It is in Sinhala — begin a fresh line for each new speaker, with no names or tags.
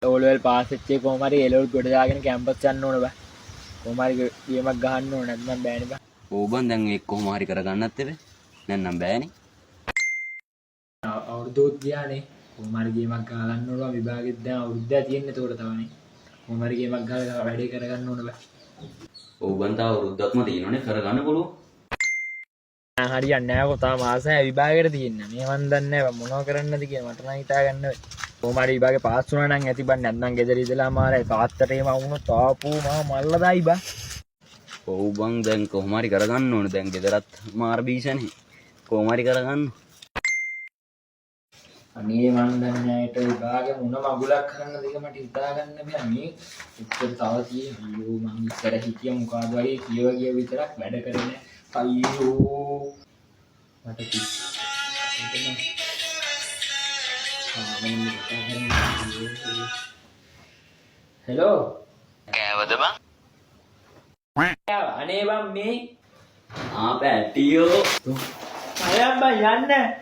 ඕලෙවල් පාස් වෙච්ච එක කොහොම හරි එලෙවල් ගොඩ දාගෙන කැම්පස් යන්න ඕන බෑ. කොහොම හරි ගේමක් ගහන්න ඕන නැත්නම් බෑනේ බෑ.
ඕ බං දැන් ඒක කොහොම හරි කරගන්නත් එපේ. නැත්නම් බෑනේ.
අවුරුද්දක් ගියානේ. කොහොම හරි ගේමක් ගහන්න ඕන විභාගෙත් දැන් අවුරුද්දක් තියෙන්නේ ඒකට තමයි. කොහොම හරි ගේමක් ගහලා වැඩේ කරගන්න ඕන බෑ.
ඕ බං තා අවුරුද්දක්ම තියෙනවනේ කරගන්න පුළුවන්.
හරියන්නේ නැහැ කොහොම මාස 6 විභාගෙට තියෙන්නේ. මේ මන් දන්නේ නැහැ මොනව කරන්නද කියලා මට නම් හිතා ගන්න බැහැ. කොහොම හරි විභාගේ පාස් වුණා නම් ඇති බං නැත්නම් ගෙදර ඉඳලා මාරේ තාත්තට එහෙම වුණොත් ආපෝ මම මල්ල දායි බං.
ඔව් බං දැන් කොහොම හරි කරගන්න ඕනේ. දැන් ගෙදරත් මාර බීසනේ. කොහොම හරි කරගන්න.
අනේ මන් දන්නේ නැහැ ඒට විභාගේ මොන මගුලක් කරන්නද කියලා මට හිතා ගන්න බෑ. මේ උත්තර තව තියෙන්නේ. අයියෝ මං ඉස්සර හිතියා මොකද වගේ කියව විතරක් වැඩ කරන්නේ. අයියෝ මට හෙලෝ
කෑවද බං?
අනේ බං මේ
පැටියෝ
අයම් බං යන්න